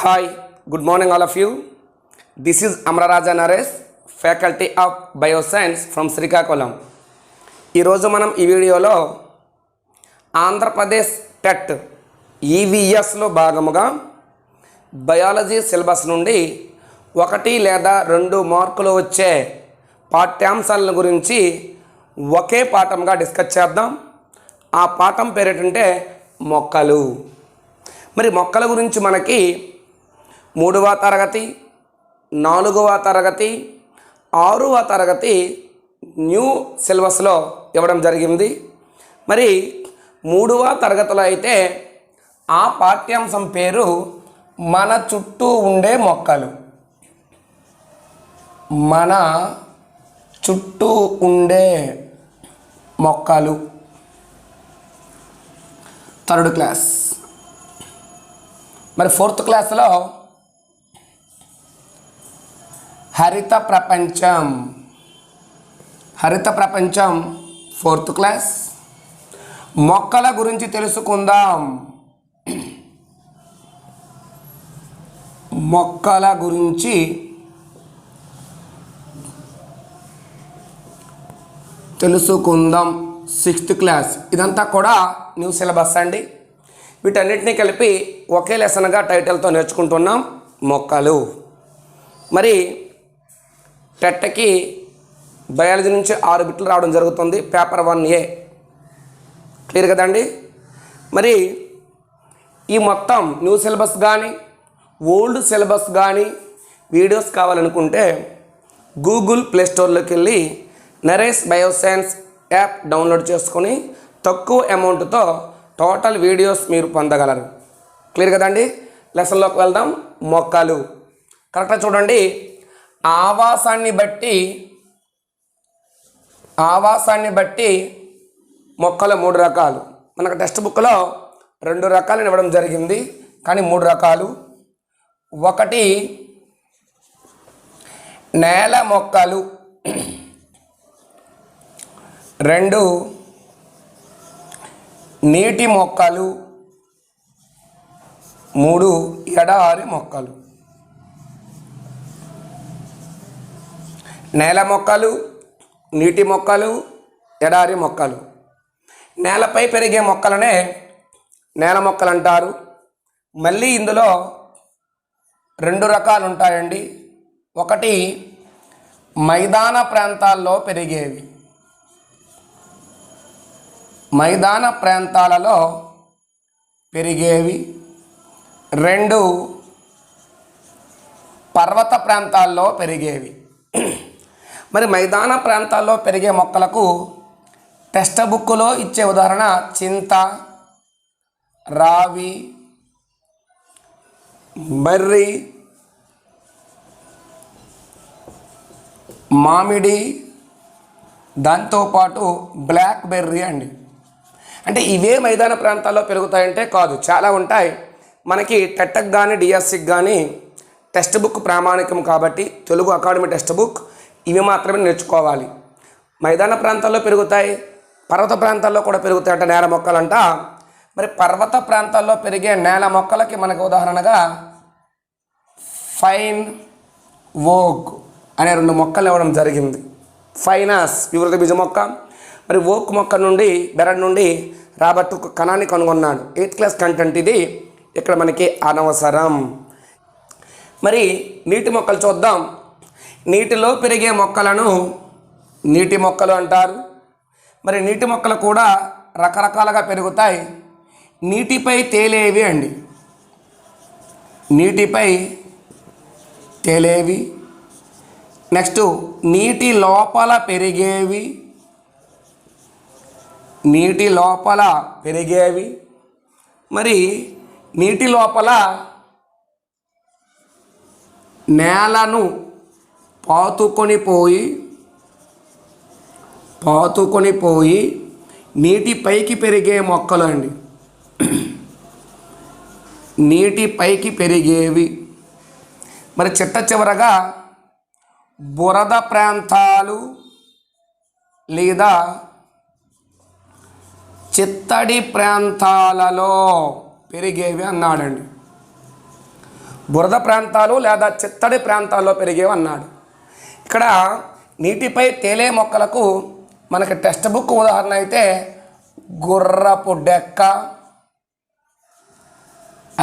Hi, good morning all of you. This is Amraraja Naresh, Faculty of Bioscience from Srikakulam. ఈరోజు మనం ఈ వీడియోలో Andhra Pradesh TET ఈవీఎస్లో భాగముగా biology syllabus నుండి 1 లేదా 2 మార్కులు వచ్చే పాఠ్యాంశాల గురించి ఒకే పాఠంగా డిస్కస్ చేద్దాం. ఆ పాఠం పేరేంటంటే మొక్కలు. మరి మొక్కల గురించి మనకి 3వ తరగతి, 4వ తరగతి, 6వ తరగతి న్యూ సిలబస్లో ఇవ్వడం జరిగింది. మరి 3వ తరగతిలో అయితే ఆ పాఠ్యాంశం పేరు మన చుట్టూ ఉండే మొక్కలు. మన చుట్టూ ఉండే మొక్కలు 3rd క్లాస్. మరి 4th క్లాస్లో హరిత ప్రపంచం 4th క్లాస్. మొక్కల గురించి తెలుసుకుందాం. మొక్కల గురించి తెలుసుకుందాం 6th క్లాస్. ఇదంతా కూడా న్యూ సిలబస్ అండి. వీటన్నిటినీ కలిపి ఒకే లెసన్గా టైటిల్తో నేర్చుకుంటున్నాం, మొక్కలు. మరి టెట్కి బయాలజీ నుంచి 6 బిట్లు రావడం జరుగుతుంది. పేపర్ 1A క్లియర్ కదండి. మరి ఈ మొత్తం న్యూ సిలబస్ కానీ ఓల్డ్ సిలబస్ కానీ వీడియోస్ కావాలనుకుంటే గూగుల్ ప్లేస్టోర్లోకి వెళ్ళి నరేష్ బయోసైన్స్ యాప్ డౌన్లోడ్ చేసుకొని తక్కువ అమౌంట్తో టోటల్ వీడియోస్ మీరు పొందగలరు. క్లియర్ కదండి. లెసన్లోకి వెళ్దాం. మొక్కలు కరెక్ట్గా చూడండి. ఆవాసాన్ని బట్టి మొక్కలు 3 రకాలు. మనకు టెక్స్ట్ బుక్లో 2 రకాలు ఇవ్వడం జరిగింది, కానీ 3 రకాలు. 1 నేల మొక్కలు, 2 నీటి మొక్కలు, 3 ఎడారి మొక్కలు. నేల మొక్కలు, నీటి మొక్కలు, ఎడారి మొక్కలు. నేలపై పెరిగే మొక్కలనే నేల మొక్కలు అంటారు. మళ్ళీ ఇందులో 2 రకాలు ఉంటాయండి. 1 మైదాన ప్రాంతాల్లో పెరిగేవి. మైదాన ప్రాంతాలలో పెరిగేవి. 2 పర్వత ప్రాంతాల్లో పెరిగేవి. మరి మైదాన ప్రాంతాల్లో పెరిగే మొక్కలకు టెక్స్ట్ బుక్లో ఇచ్చే ఉదాహరణ చింత, రావి, బర్రి, మామిడి, దాంతోపాటు బ్లాక్ బెర్రీ అండి. అంటే ఇవే మైదాన ప్రాంతాల్లో పెరుగుతాయంటే కాదు, చాలా ఉంటాయి. మనకి టెట్కి కానీ డిఎస్సికి కానీ టెక్స్ట్ బుక్ ప్రామాణికం కాబట్టి తెలుగు అకాడమీ టెక్స్ట్ బుక్ ఇవి మాత్రమే నేర్చుకోవాలి. మైదాన ప్రాంతాల్లో పెరుగుతాయి, పర్వత ప్రాంతాల్లో కూడా పెరుగుతాయి అంటే నేల మొక్కలంట. మరి పర్వత ప్రాంతాల్లో పెరిగే నేల మొక్కలకి మనకు ఉదాహరణగా ఫైన్ ఓక్ అనే 2 మొక్కలు ఇవ్వడం జరిగింది. ఫైనాస్ వివృత బీజ మొక్క. మరి ఓక్ మొక్క నుండి బెరడ్ నుండి రాబర్ట్ కణాన్ని కనుగొన్నాడు. 8th క్లాస్ కంటెంట్ ఇది, ఇక్కడ మనకి అనవసరం. మరి నీటి మొక్కలు చూద్దాం. నీటిలో పెరిగే మొక్కలను నీటి మొక్కలు అంటారు. మరి నీటి మొక్కలు కూడా రకరకాలుగా పెరుగుతాయి. నీటిపై తేలేవి అండి, నీటిపై తేలేవి. నెక్స్ట్ నీటి లోపల పెరిగేవి, నీటి లోపల పెరిగేవి. మరి నీటి లోపల నేలను పాతుకొని పోయి నీటిపైకి పెరిగే మొక్కలు అండి, నీటిపైకి పెరిగేవి. మరి చిట్ట చివరగా బురద ప్రాంతాలు లేదా చిత్తడి ప్రాంతాలలో పెరిగేవి అన్నాడండి. బురద ప్రాంతాలు లేదా చిత్తడి ప్రాంతాల్లో పెరిగేవి అన్నాడు. ఇక్కడ నీటిపై తేలే మొక్కలకు మనకి టెక్స్ట్ బుక్ ఉదాహరణ అయితే గుర్రపు డెక్క,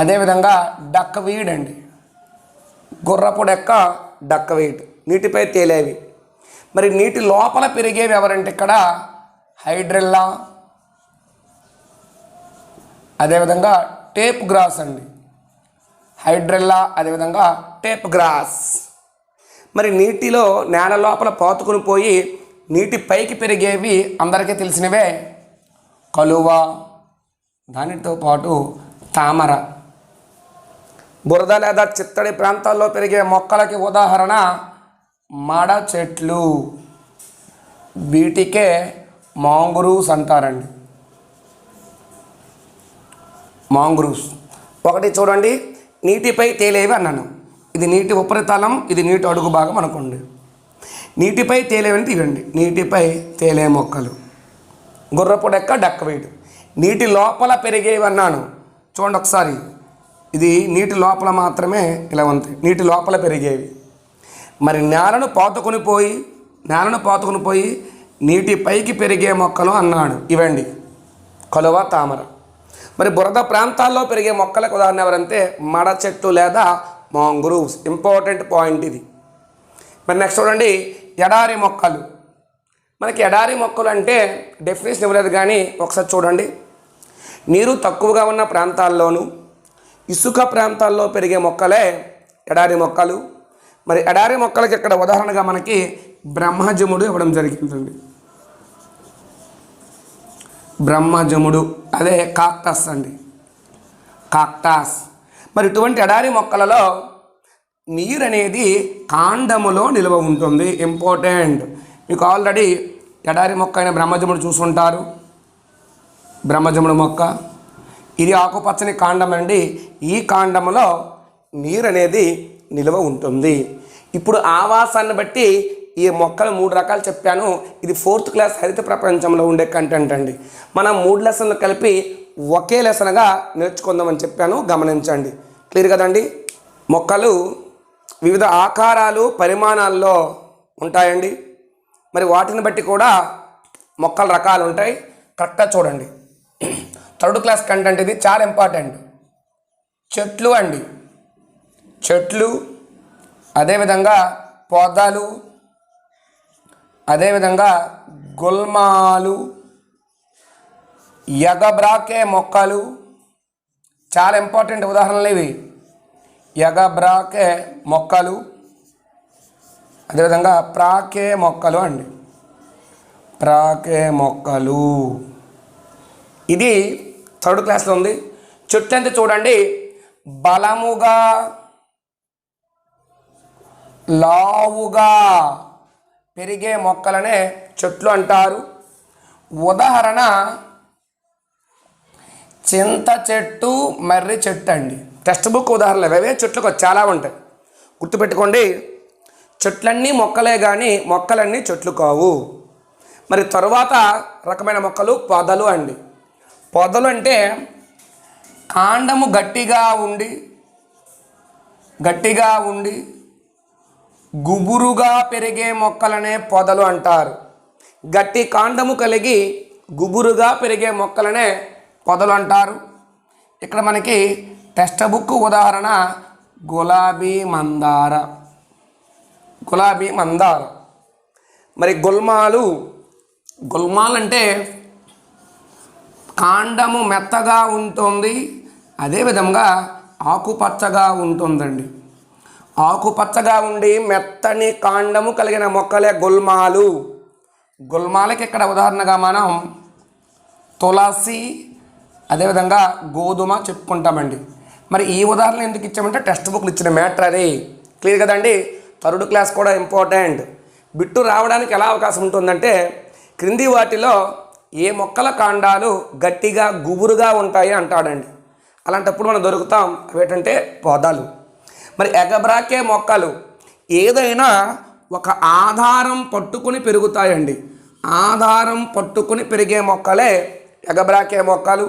అదేవిధంగా డక్వీడ్ అండి. గుర్రపు డెక్క, డక్వీడ్ నీటిపై తేలేవి. మరి నీటి లోపల పెరిగేవి ఎవరంటే ఇక్కడ హైడ్రిల్లా, అదేవిధంగా టేప్ గ్రాస్ అండి. హైడ్రిల్లా, అదేవిధంగా టేప్ గ్రాస్. మరి నీటిలో నేల లోపల పాతుకుని పోయి నీటి పైకి పెరిగేవి అందరికీ తెలిసినవే కలువ, దానితో పాటు తామర. బురద లేదా చిత్తడి ప్రాంతాల్లో పెరిగే మొక్కలకి ఉదాహరణ మడ చెట్లు, వీటికే మాంగ్రూవ్స్ అంటారండి. మాంగ్రూవ్స్. ఒకటి చూడండి, నీటిపై తేలేవి అన్నాను. ఇది నీటి ఉపరితలం, ఇది నీటి అడుగు భాగం అనుకోండి. నీటిపై తేలేవంటే ఇవండి నీటిపై తేలే మొక్కలు. గుర్రపు డెక్క, డక్వీడ్. నీటి లోపల పెరిగేవి అన్నాను. చూడండి ఒకసారి, ఇది నీటి లోపల మాత్రమే ఇలా ఉంది, నీటి లోపల పెరిగేవి. మరి నేలను పాతుకుని పోయి నీటి పైకి పెరిగే మొక్కలు అన్నాడు. ఇవండి కలువ, తామర. మరి బురద ప్రాంతాల్లో పెరిగే మొక్కలకు ఉదాహరణ ఎవరంటే మడ చెట్టు లేదా మాంగ్రూవ్స్. ఇంపార్టెంట్ పాయింట్ ఇది. మరి నెక్స్ట్ చూడండి, ఎడారి మొక్కలు. మనకి ఎడారి మొక్కలు అంటే డెఫినేషన్ ఇవ్వలేదు కానీ ఒకసారి చూడండి. నీరు తక్కువగా ఉన్న ప్రాంతాల్లోనూ ఇసుక ప్రాంతాల్లో పెరిగే మొక్కలే ఎడారి మొక్కలు. మరి ఎడారి మొక్కలకి ఇక్కడ ఉదాహరణగా మనకి బ్రహ్మజముడు ఇవ్వడం జరిగిందండి. బ్రహ్మజముడు, అదే కాక్టస్ అండి, కాక్టాస్. మరి ఇటువంటి ఎడారి మొక్కలలో నీరు అనేది కాండములో నిల్వ ఉంటుంది. ఇంపార్టెంట్. మీకు ఆల్రెడీ ఎడారి మొక్క అయిన బ్రహ్మజముడు చూసుంటారు. బ్రహ్మజముడు మొక్క ఇది ఆకుపచ్చని కాండం అండి. ఈ కాండములో నీరు అనేది నిల్వ ఉంటుంది. ఇప్పుడు ఆవాసాన్ని బట్టి ఈ మొక్కలు 3 రకాలు చెప్పాను. ఇది 4th క్లాస్ హరిత ప్రపంచంలో ఉండే కంటెంట్ అండి. మనం 3 లెసన్లు కలిపి ఒకే లెసన్గా నేర్చుకుందామని చెప్పాను, గమనించండి. క్లియర్ కదండి. మొక్కలు వివిధ ఆకారాలు, పరిమాణాల్లో ఉంటాయండి. మరి వాటిని బట్టి కూడా మొక్కల రకాలు ఉంటాయి. కరెక్ట్గా చూడండి. 3rd క్లాస్ కంటెంట్ ఇది, చాలా ఇంపార్టెంట్. చెట్లు అండి, చెట్లు, అదేవిధంగా పొదలు, అదేవిధంగా గుల్మాలు, ఎగబ్రాకే మొక్కలు. చాలా ఇంపార్టెంట్ ఉదాహరణలు ఇవి. ఎగబ్రాకే మొక్కలు, అదేవిధంగా ప్రాకే మొక్కలు అండి. ప్రాకే మొక్కలు ఇది 3rd క్లాస్లో ఉంది. చెట్టు అంటే చూడండి, బలముగా, లావుగా పెరిగే మొక్కలనే చెట్లు అంటారు. ఉదాహరణ చింత చెట్టు, మర్రి చెట్టు అండి. టెక్స్ట్ బుక్ ఉదాహరణలు అవే. చెట్లకు చాలా ఉంటాయి, గుర్తుపెట్టుకోండి. చెట్లన్నీ మొక్కలే కానీ మొక్కలన్నీ చెట్లు కావు. మరి తరువాత రకమైన మొక్కలు పొదలు అండి. పొదలు అంటే కాండము గట్టిగా ఉండి గుబురుగా పెరిగే మొక్కలనే పొదలు అంటారు. గట్టి కాండము కలిగి గుబురుగా పెరిగే మొక్కలనే పొదలు అంటారు. ఇక్కడ మనకి టెక్స్ట్ బుక్ ఉదాహరణ గులాబీ మందార. మరి గుల్మాలు అంటే కాండము మెత్తగా ఉంటుంది, అదేవిధంగా ఆకుపచ్చగా ఉంటుందండి. ఆకుపచ్చగా ఉండి మెత్తని కాండము కలిగిన మొక్కలే గుల్మాలు. గుల్మాలకి ఇక్కడ ఉదాహరణగా మనం తులసి, అదేవిధంగా గోధుమ చెప్పుకుంటామండి. మరి ఈ ఉదాహరణ ఎందుకు ఇచ్చామంటే టెక్స్ట్ బుక్లు ఇచ్చిన మ్యాటర్ అది. క్లియర్ కదండి. 3rd క్లాస్ కూడా ఇంపార్టెంట్. బిట్టు రావడానికి ఎలా అవకాశం ఉంటుందంటే క్రింది వాటిలో ఏ మొక్కల కాండాలు గట్టిగా గుబురుగా ఉంటాయి అంటాడండి. అలాంటప్పుడు మనం దొరుకుతాం అవేంటంటే పొదలు. మరి ఎగబ్రాకే మొక్కలు ఏదైనా ఒక ఆధారం పట్టుకుని పెరుగుతాయండి. ఆధారం పట్టుకుని పెరిగే మొక్కలే ఎగబ్రాకే మొక్కలు.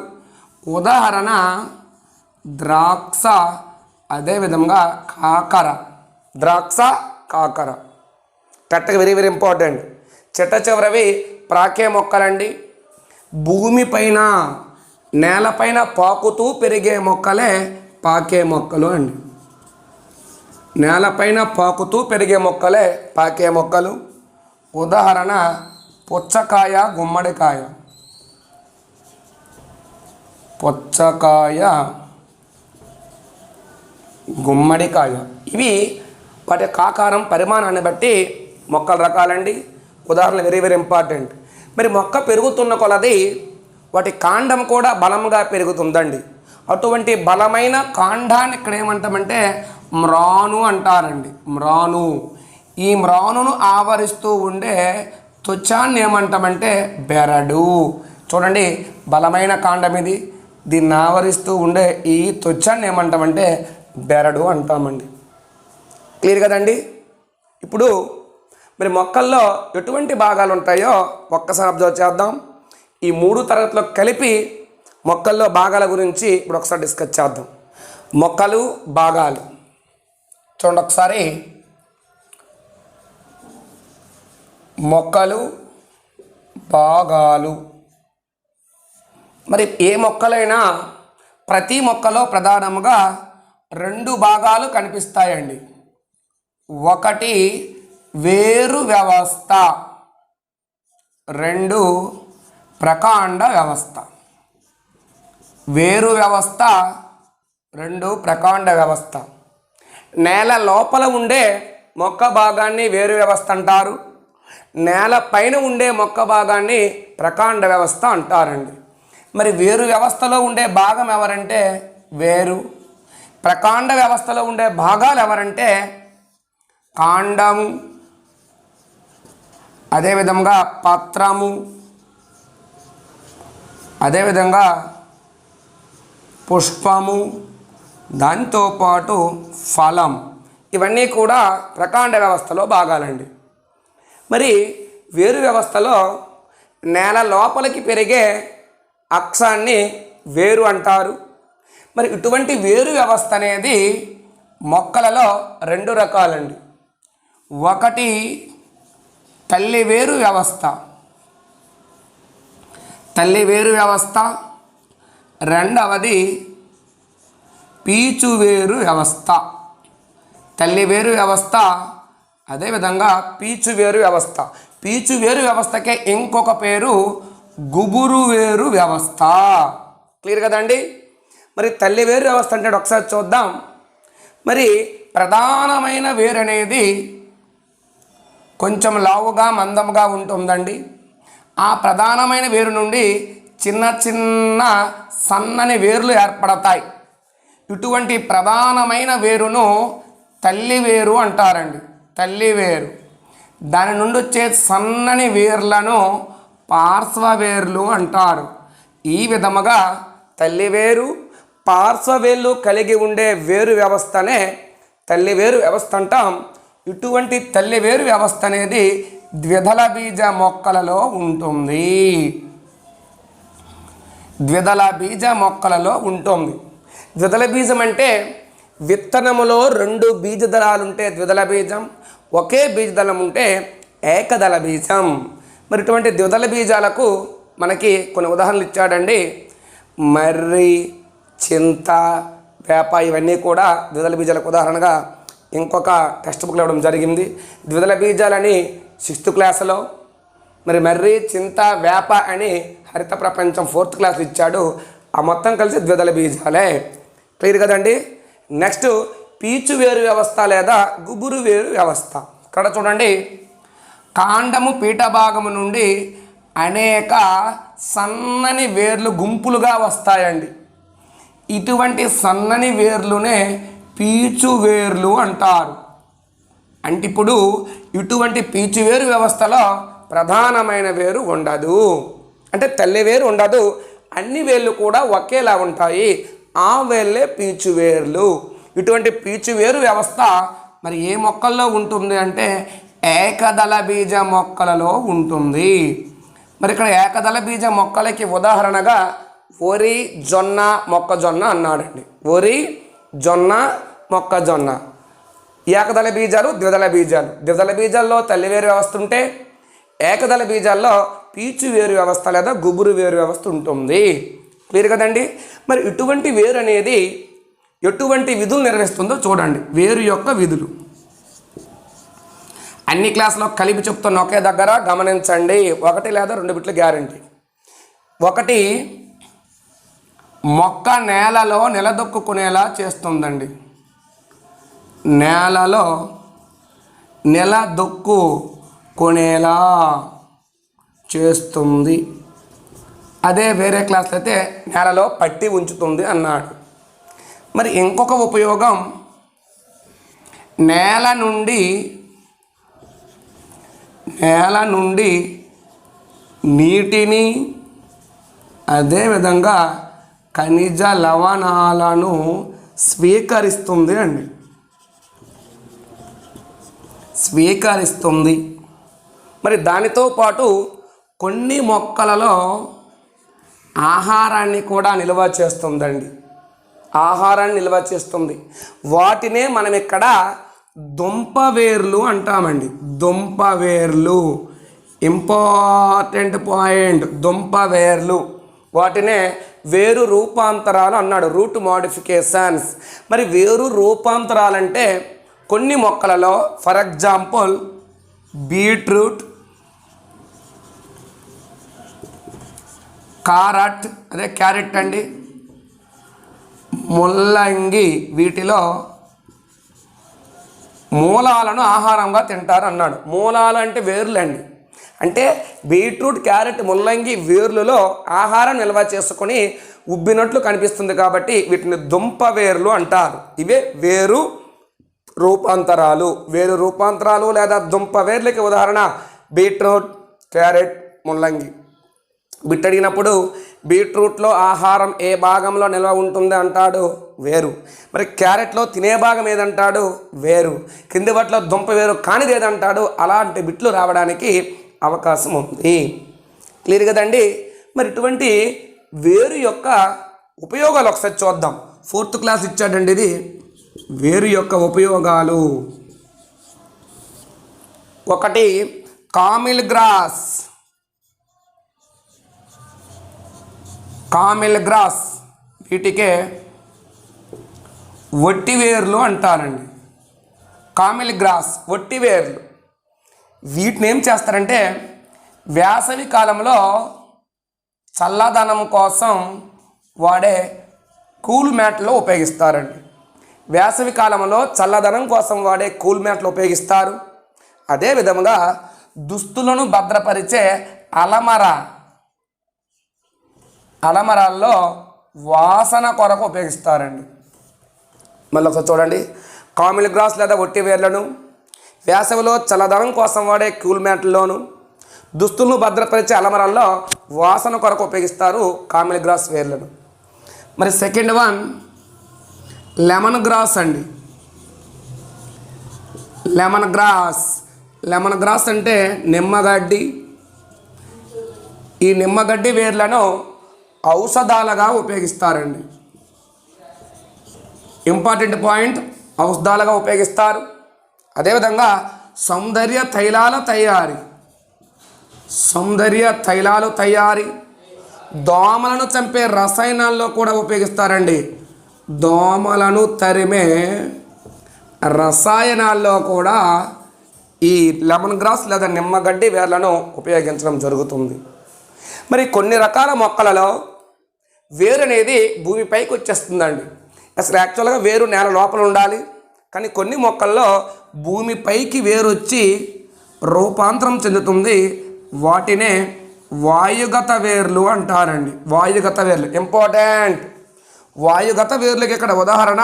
ఉదాహరణ ద్రాక్ష, అదేవిధంగా కాకర, ద్రాక్ష, కాకర. కరెక్ట్గా వెరీ వెరీ ఇంపార్టెంట్. చిట్ట చివరవి ప్రాకే మొక్కలండి. భూమిపైన నేలపైన పాకుతూ పెరిగే మొక్కలే పాకే మొక్కలు అండి. నేలపైన పాకుతూ పెరిగే మొక్కలే పాకే మొక్కలు. ఉదాహరణ పుచ్చకాయ, గుమ్మడికాయ. పుచ్చకాయ, గుమ్మడికాయ ఇవి వాటి ఆకారం పరిమాణాన్ని బట్టి మొక్కల రకాలండి. ఉదాహరణ వెరీ వెరీ ఇంపార్టెంట్. మరి మొక్క పెరుగుతున్న కొలది వాటి కాండం కూడా బలంగా పెరుగుతుందండి. అటువంటి బలమైన కాండాన్ని ఇక్కడ ఏమంటామంటే మ్రాను అంటారండి. మ్రాను. ఈ మ్రానును ఆవరిస్తూ ఉండే త్వచాన్ని ఏమంటామంటే బెరడు. చూడండి, బలమైన కాండం ఇది. దీన్ని ఆవరిస్తూ ఉండే ఈ త్వచాన్ని ఏమంటామంటే బెరడు అంటామండి. క్లియర్ కదండి? ఇప్పుడు మరి మొక్కల్లో ఎటువంటి భాగాలు ఉంటాయో ఒక్కసారి అబ్జర్వ్ చేద్దాం. ఈ 3 తరగతిలో కలిపి మొక్కల్లో భాగాల గురించి ఇప్పుడు ఒకసారి డిస్కస్ చేద్దాం. మొక్కలు, భాగాలు. చూడండి ఒకసారి. మొక్కలు, భాగాలు. మరి ఏ మొక్కలైనా ప్రతి మొక్కలో ప్రధానంగా 2 భాగాలు కనిపిస్తాయండి. ఒకటి వేరు వ్యవస్థ, 2 ప్రకాండ వ్యవస్థ. వేరు వ్యవస్థ, 2 ప్రకాండ వ్యవస్థ. నేల లోపల ఉండే మొక్క భాగాన్ని వేరు వ్యవస్థ అంటారు. నేల పైన ఉండే మొక్క భాగాన్ని ప్రకాండ వ్యవస్థ అంటారండి. మరి వేరు వ్యవస్థలో ఉండే భాగం ఎవరంటే వేరు. ప్రకాండ వ్యవస్థలో ఉండే భాగాలు ఎవరంటే కాండము, అదేవిధంగా పత్రము, అదేవిధంగా పుష్పము, దాంతోపాటు ఫలం. ఇవన్నీ కూడా ప్రకాండ వ్యవస్థలో భాగాలండి. మరి వేరు వ్యవస్థలో నేల లోపలికి పెరిగే అక్షాన్ని వేరు అంటారు. మరి ఇటువంటి వేరు వ్యవస్థ అనేది మొక్కలలో 2 రకాలండి. ఒకటి తల్లి వేరు వ్యవస్థ. తల్లి వేరు వ్యవస్థ. రెండవది పీచు వేరు వ్యవస్థ. తల్లి వేరు వ్యవస్థ, అదేవిధంగా పీచు వేరు వ్యవస్థ. పీచు వేరు వ్యవస్థకే ఇంకొక పేరు గుబురు వేరు వ్యవస్థ. క్లియర్ కదండి? మరి తల్లి వేరు వ్యవస్థ అంటే ఒకసారి చూద్దాం. మరి ప్రధానమైన వేరు అనేది కొంచెం లావుగా మందంగా ఉంటుందండి. ఆ ప్రధానమైన వేరు నుండి చిన్న చిన్న సన్నని వేర్లు ఏర్పడతాయి. ఇటువంటి ప్రధానమైన వేరును తల్లి వేరు అంటారండి. తల్లి వేరు. దాని నుండి వచ్చే సన్నని వేర్లను పార్శ్వవేర్లు అంటారు. ఈ విధముగా తల్లి వేరు, పార్శ్వవేర్లు కలిగి ఉండే వేరు వ్యవస్థనే తల్లి వేరు వ్యవస్థ అంటాం. ఇటువంటి తల్లి వేరు వ్యవస్థ అనేది ద్విదళ బీజ మొక్కలలో ఉంటుంది. ద్విదళ బీజ మొక్కలలో ఉంటుంది. ద్విదళ బీజం అంటే విత్తనములో 2 బీజదళాలు ఉంటే ద్విదళ బీజం, ఒకే బీజదళం ఉంటే ఏకదళ బీజం. మరి ఇటువంటి ద్విదళ బీజాలకు మనకి కొన్ని ఉదాహరణలు ఇచ్చాడండి. మర్రి, చింత, వేప ఇవన్నీ కూడా ద్విదళ బీజాలకు ఉదాహరణగా ఇంకొక టెక్స్ట్ బుక్లో ఇవ్వడం జరిగింది. ద్విదళ బీజాలని 6th క్లాసులో, మరి మర్రి, చింత, వేప అని హరిత ప్రపంచం 4th క్లాస్ ఇచ్చాడు. ఆ మొత్తం కలిసి ద్విదళ బీజాలే. క్లియర్ కదండి? నెక్స్ట్ పీచు వేరు వ్యవస్థ లేదా గుబురు వేరు వ్యవస్థ. ఇక్కడ చూడండి, కాండము పీఠ భాగము నుండి అనేక సన్నని వేర్లు గుంపులుగా వస్తాయండి. ఇటువంటి సన్నని వేర్లునే పీచు వేర్లు అంటారు. అంటే ఇప్పుడు ఇటువంటి పీచు వేరు వ్యవస్థలో ప్రధానమైన వేరు ఉండదు. అంటే తల్లి వేరు ఉండదు. అన్ని వేర్లు కూడా ఒకేలా ఉంటాయి. ఆ వేర్లే పీచు వేర్లు. ఇటువంటి పీచు వేరు వ్యవస్థ మరి ఏ మొక్కల్లో ఉంటుంది అంటే ఏకదళ బీజ మొక్కలలో ఉంటుంది. మరి ఇక్కడ ఏకదళ బీజ మొక్కలకి ఉదాహరణగా వరి, జొన్న, మొక్కజొన్న అన్నాడండి. వరి, జొన్న, మొక్కజొన్న. ఏకదళ బీజాలు, ద్విదళ బీజాలు. ద్విదళ బీజాల్లో తల్లి వేరు వ్యవస్థ ఉంటే ఏకదళ బీజాల్లో పీచు వేరు వ్యవస్థ లేదా గుబురు వేరు వ్యవస్థ ఉంటుంది. క్లియర్ కదండి. మరి ఇటువంటి వేరు అనేది ఎటువంటి విధులు నిర్వహిస్తుందో చూడండి. వేరు యొక్క విధులు అన్ని క్లాసులో కలిపి చెప్తున్న ఒకే దగ్గర గమనించండి. 1 లేదా 2 బిట్లు గ్యారంటీ. 1, మొక్క నేలలో నిలదొక్కునేలా చేస్తుందండి. నేలలో నిలదొక్కునేలా చేస్తుంది. అదే వేరే క్లాస్లో అయితే నేలలో పట్టి ఉంచుతుంది అన్నాడు. మరి ఇంకొక ఉపయోగం, నేల నుండి నీటిని అదేవిధంగా ఖనిజ లవణాలను స్వీకరిస్తుంది అండి. స్వీకరిస్తుంది. మరి దానితో పాటు కొన్ని మొక్కలలో ఆహారాన్ని కూడా నిల్వ చేస్తుందండి. ఆహారాన్ని నిల్వ చేస్తుంది. వాటినే మనం ఇక్కడ దుంపవేర్లు అంటామండి. దుంపవేర్లు, ఇంపార్టెంట్ పాయింట్, దుంపవేర్లు. వాటినే వేరు రూపాంతరాలు అన్నాడు, రూట్ మోడిఫికేషన్స్. మరి వేరు రూపాంతరాలంటే కొన్ని మొక్కలలో, ఫర్ ఎగ్జాంపుల్ బీట్రూట్, క్యారెట్ అండి, ముల్లంగి, వీటిలో మూలాలను ఆహారంగా తింటారు అన్నాడు. మూలాలు అంటే వేర్లు అండి. అంటే బీట్రూట్, క్యారెట్, ముల్లంగి వేర్లలో ఆహారం నిల్వ చేసుకొని ఉబ్బినట్లు కనిపిస్తుంది కాబట్టి వీటిని దుంప వేర్లు అంటారు. ఇవే వేరు రూపాంతరాలు. వేరు రూపాంతరాలు లేదా దుంప వేర్లకి ఉదాహరణ బీట్రూట్, క్యారెట్, ముల్లంగి. బిట్ అడిగినప్పుడు బీట్రూట్లో ఆహారం ఏ భాగంలో నిల్వ ఉంటుంది అంటాడు, వేరు. మరి క్యారెట్లో తినే భాగం ఏదంటాడు, వేరు. కింది వాటిలో దుంప వేరు కానిది ఏదంటాడు. అలాంటి బిట్లు రావడానికి అవకాశం ఉంది. క్లియర్ కదండి. మరి ఇటువంటి వేరు యొక్క ఉపయోగాలు ఒకసారి చూద్దాం. 4th క్లాస్ ఇచ్చాడండి ఇది. వేరు యొక్క ఉపయోగాలు. 1, కామిల్ గ్రాస్. కామిల్ గ్రాస్ వీటికే వట్టివేర్లు అంటారండి. కామిల్ గ్రాస్ వట్టివేర్లు. వీటిని ఏం చేస్తారంటే వేసవి కాలంలో చల్లదనం కోసం వాడే కూల్ మ్యాట్లో ఉపయోగిస్తారండి. వేసవి కాలంలో చల్లదనం కోసం వాడే కూల్ మ్యాట్లు ఉపయోగిస్తారు. అదేవిధంగా దుస్తులను భద్రపరిచే అలమరాల్లో వాసన కొరకు ఉపయోగిస్తారండి. మళ్ళీ ఒకసారి చూడండి. కామిల్ గ్రాస్ లేదా ఒట్టి వేర్లను వేసవిలో చల్లదనం కోసం వాడే కూల్ మ్యాట్లలోను, దుస్తులను భద్రపరిచే అలమరాల్లో వాసన కొరకు ఉపయోగిస్తారు కామిల్ గ్రాస్ వేర్లను. మరి సెకండ్ వన్ లెమన్ గ్రాస్ అండి. లెమన్ గ్రాస్ అంటే నిమ్మగడ్డి. ఈ నిమ్మగడ్డి వేర్లను ఔషధాలుగా ఉపయోగిస్తారండి. ఇంపార్టెంట్ పాయింట్, ఔషధాలుగా ఉపయోగిస్తారు. అదేవిధంగా సౌందర్య తైలాలు తయారీ, దోమలను చంపే రసాయనాల్లో కూడా ఉపయోగిస్తారండి. దోమలను తరిమే రసాయనాల్లో కూడా ఈ లెమన్ గ్రాస్ లేదా నిమ్మగడ్డి వేర్లను ఉపయోగించడం జరుగుతుంది. మరి కొన్ని రకాల మొక్కలలో వేరు అనేది భూమిపైకి వచ్చేస్తుందండి. అసలు యాక్చువల్గా వేరు నేల లోపల ఉండాలి. కానీ కొన్ని మొక్కల్లో భూమిపైకి వేరు వచ్చి రూపాంతరం చెందుతుంది. వాటినే వాయుగత వేర్లు అంటారండి. వాయుగత వేర్లు ఇంపార్టెంట్. వాయుగత వేర్లకి ఇక్కడ ఉదాహరణ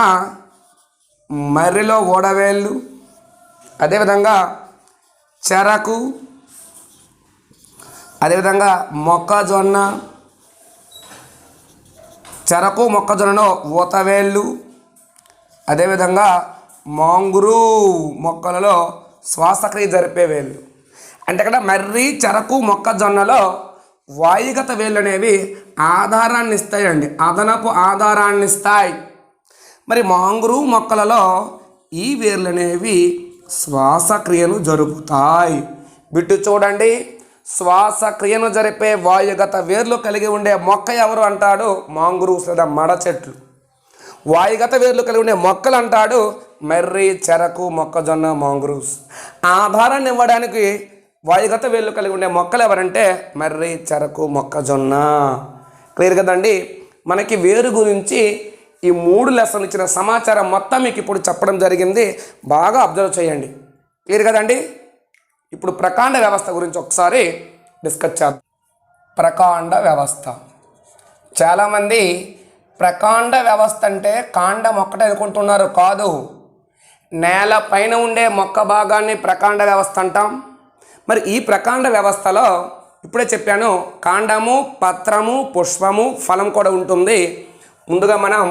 మర్రిలో ఓడవేళ్ళు, అదేవిధంగా చెరకు, అదేవిధంగా మొక్కజొన్నలో ఊతవేళ్ళు, అదేవిధంగా మాంగురు మొక్కలలో శ్వాసక్రియ జరిపే వేళ్ళు. అంటే ఇక్కడ మర్రి, చెరకు, మొక్కజొన్నలో వాయుగత వేళ్ళు అనేవి ఆధారాన్ని ఇస్తాయండి. అదనపు ఆధారాన్ని ఇస్తాయి. మరి మాంగ్రూవ్ మొక్కలలో ఈ వేర్లు అనేవి శ్వాసక్రియను జరుపుతాయి. బిట్టు చూడండి, శ్వాసక్రియను జరిపే వాయుగత వేర్లు కలిగి ఉండే మొక్క ఎవరు అంటాడు? మాంగ్రూవ్స్ లేదా మడ చెట్లు. వాయుగత వేర్లు కలిగి ఉండే మొక్కలు అంటాడు మర్రి, చెరకు, మొక్కజొన్న, మాంగ్రూవ్స్. ఆధారాన్ని ఇవ్వడానికి వాయుగత వేర్లు కలిగి ఉండే మొక్కలు ఎవరంటే మర్రి, చెరకు, మొక్కజొన్న. క్లియర్ కదండి. మనకి వేరు గురించి ఈ 3 లెసన్లు ఇచ్చిన సమాచారం మొత్తం మీకు ఇప్పుడు చెప్పడం జరిగింది. బాగా అబ్జర్వ్ చేయండి. క్లియర్ కదండి. ఇప్పుడు ప్రకాండ వ్యవస్థ గురించి ఒకసారి డిస్కస్ చేద్దాం. ప్రకాండ వ్యవస్థ. చాలామంది ప్రకాండ వ్యవస్థ అంటే కాండం ఒక్కటే అనుకుంటున్నారు. కాదు, నేల పైన ఉండే మొక్క భాగాన్ని ప్రకాండ వ్యవస్థ అంటాం. మరి ఈ ప్రకాండ వ్యవస్థలో ఇప్పుడే చెప్పాను, కాండము, పత్రము, పుష్పము, ఫలం కూడా ఉంటుంది. ముందుగా మనం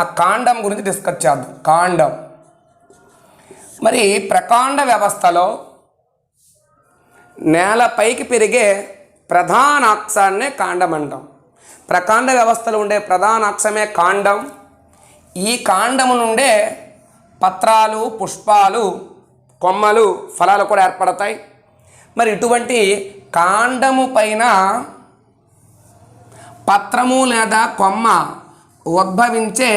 ఆ కాండం గురించి డిస్కస్ చేద్దాం. కాండం. మరి ప్రకాండ వ్యవస్థలో నేలపైకి పెరిగే ప్రధాన అక్షాన్నే కాండం అంటాం. ప్రకాండ వ్యవస్థలో ఉండే ప్రధాన అక్షమే కాండం. ఈ కాండము నుండే పత్రాలు, పుష్పాలు, కొమ్మలు, ఫలాలు కూడా ఏర్పడతాయి. మరి ఇటువంటి కాండము పైన పత్రము లేదా కొమ్మ ఉద్భవించే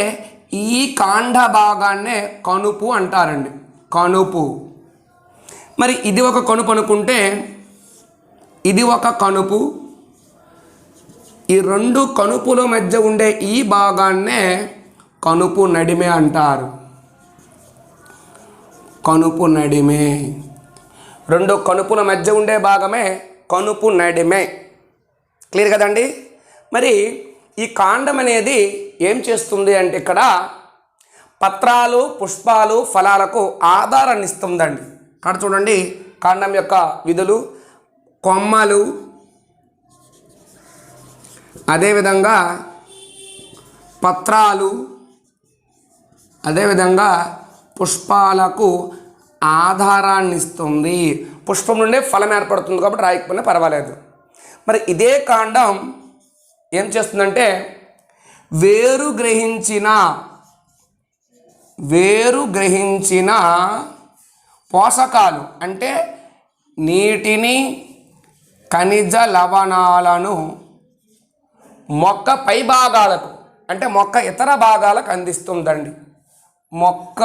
ఈ కాండ భాగాన్నే కణుపు అంటారండి. కణుపు. మరి ఇది ఒక కణుపు అనుకుంటే ఇది ఒక కణుపు. ఈ 2 కణుపుల మధ్య ఉండే ఈ భాగాన్నే కణుపు నడిమే అంటారు. కణుపు నడిమే. 2 కణుపుల మధ్య ఉండే భాగమే కణుపు నడిమే. క్లియర్ కదండి. మరి ఈ కాండం అనేది ఏం చేస్తుంది అంటే ఇక్కడ పత్రాలు, పుష్పాలు, ఫలాలకు ఆధారాన్ని ఇస్తుందండి. ఇక్కడ చూడండి కాండం యొక్క విధులు. కొమ్మలు, అదేవిధంగా పత్రాలు, అదేవిధంగా పుష్పాలకు ఆధారాన్ని ఇస్తుంది. పుష్పం నుండే ఫలం ఏర్పడుతుంది కాబట్టి రాయకపోయినా పర్వాలేదు. మరి ఇదే కాండం ఏం చేస్తుందంటే వేరు గ్రహించిన పోషకాలు అంటే నీటిని, ఖనిజ లవణాలను మొక్క పై భాగాలకు అంటే మొక్క ఇతర భాగాలకు అందిస్తుందండి. మొక్క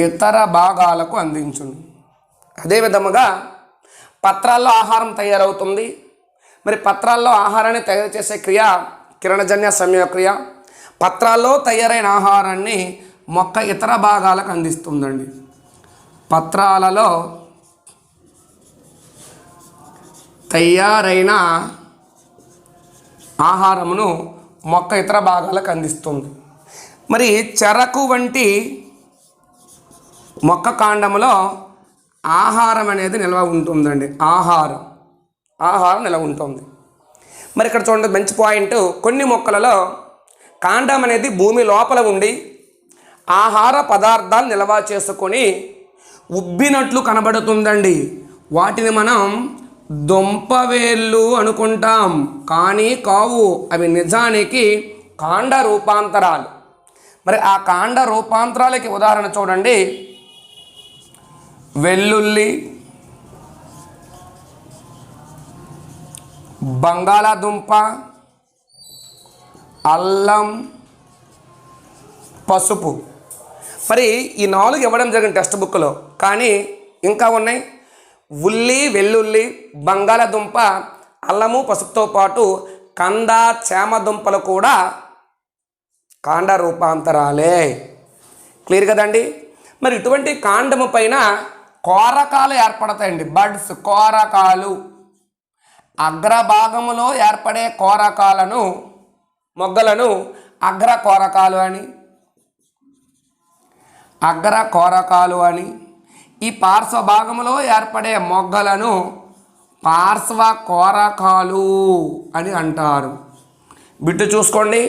ఇతర భాగాలకు అందించును. అదేవిధముగా పత్రాల్లో ఆహారం తయారవుతుంది. మరి పత్రాల్లో ఆహారాన్ని తయారు చేసే క్రియ కిరణజన్య సంయోగక్రియ. పత్రాల్లో తయారైన ఆహారాన్ని మొక్క ఇతర భాగాలకు అందిస్తుందండి. పత్రాలలో తయారైన ఆహారమును మొక్క ఇతర భాగాలకు అందిస్తుంది. మరి చెరకు వంటి మొక్క కాండములో ఆహారం అనేది నిల్వ ఉంటుందండి. ఆహారం నిల్వ ఉంటుంది. మరి ఇక్కడ చూడండి మంచి పాయింట్. కొన్ని మొక్కలలో కాండం అనేది భూమి లోపల ఉండి ఆహార పదార్థాలు నిల్వ చేసుకొని ఉబ్బినట్లు కనబడుతుందండి. వాటిని మనం దుంపవేళ్ళు అనుకుంటాం, కానీ కావు. అవి నిజానికి కాండ రూపాంతరాలు. మరి ఆ కాండ రూపాంతరాలకి ఉదాహరణ చూడండి. వెల్లుల్లి, బంగాళాదుంప, అల్లం, పసుపు. మరి ఈ 4 ఇవ్వడం జరిగింది టెక్స్ట్ బుక్లో, కానీ ఇంకా ఉన్నాయి. ఉల్లి, వెల్లుల్లి, బంగాళాదుంప, అల్లము, పసుపుతో పాటు కంద, చేమదుంపలు కూడా కాండ రూపాంతరాలే. క్లియర్ కదండి. మరి ఇటువంటి కాండము పైన కోరకాలు ఏర్పడతాయండి. బడ్స్, కోరకాలు. అగ్రభాగములో ఏర్పడే కోరకాలను, మొగ్గలను అగ్ర కోరకాలు అని, ఈ పార్శ్వ భాగములో ఏర్పడే మొగ్గలను పార్శ్వ కోరకాలు అని అంటారు. బిట్టు చూసుకోండి.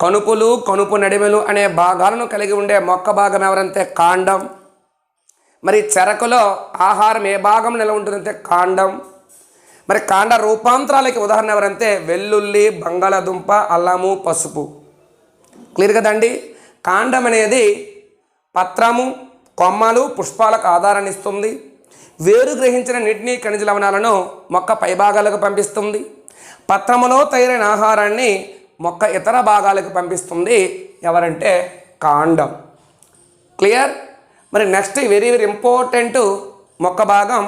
కణుపులు, కణుపు నడిమెలు అనే భాగాలను కలిగి ఉండే మొక్క భాగం ఎవరంటే కాండం. మరి చెరకులో ఆహారం ఏ భాగం నిల్వ ఉంటుందంటే కాండం. మరి కాండ రూపాంతరాలకి ఉదాహరణ ఎవరంటే వెల్లుల్లి, బంగాళాదుంప, అల్లము, పసుపు. క్లియర్ కదండి. కాండం అనేది పత్రము, కొమ్మలు, పుష్పాలకు ఆధారాన్ని ఇస్తుంది. వేరు గ్రహించిన నీటిని, ఖనిజ లవణాలను మొక్క పైభాగాలకు పంపిస్తుంది. పత్రములో తయారైన ఆహారాన్ని మొక్క ఇతర భాగాలకు పంపిస్తుంది. ఎవరంటే కాండం. క్లియర్. మరి నెక్స్ట్ వెరీ వెరీ ఇంపార్టెంట్ మొక్క భాగం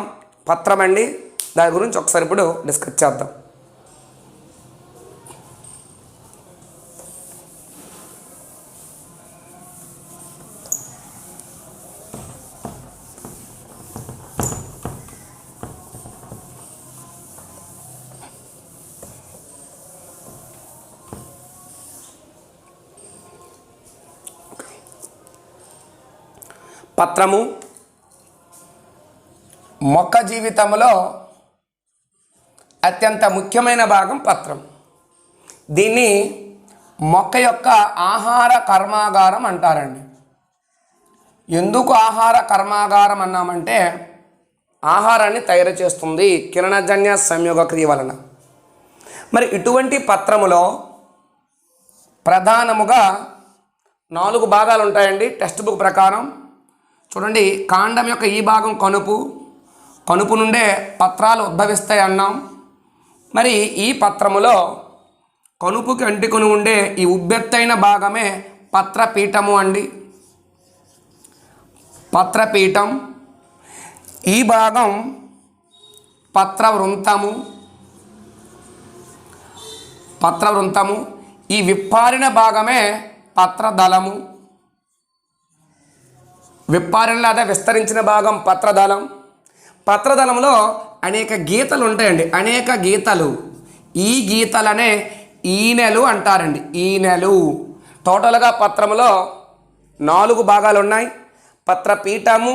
పత్రం అండి. దాని గురించి ఒకసారి ఇప్పుడు డిస్కస్ చేద్దాం. పత్రము మొక్క జీవితంలో అత్యంత ముఖ్యమైన భాగం పత్రం. దీన్ని మొక్క యొక్క ఆహార కర్మాగారం అంటారండి. ఎందుకు ఆహార కర్మాగారం అన్నామంటే ఆహారాన్ని తయారు చేస్తుంది కిరణజన్య సంయోగ క్రియ వలన. మరి ఇటువంటి పత్రములో ప్రధానముగా 4 భాగాలు ఉంటాయండి టెక్స్ట్ బుక్ ప్రకారం. చూడండి, కాండం యొక్క ఈ భాగం కనుపు, కనుపు నుండే పత్రాలు ఉద్భవిస్తాయి అన్నాం. మరి ఈ పత్రములో కనుపుకి అంటుకొని ఉండే ఈ ఉబ్బెత్తైన భాగమే పత్రపీఠము అండి. పత్రపీఠం. ఈ భాగం పత్రవృంతము. పత్రవృంతము. ఈ విప్పారిన భాగమే పత్రదళము. విప్పారిన లేదా విస్తరించిన భాగం పత్రదళం. పత్రదళంలో అనేక గీతలు ఉంటాయండి, అనేక గీతలు. ఈ గీతలనే ఈనెలు అంటారండి. ఈనెలు. టోటల్గా పత్రములో 4 భాగాలు ఉన్నాయి. పత్రపీఠము,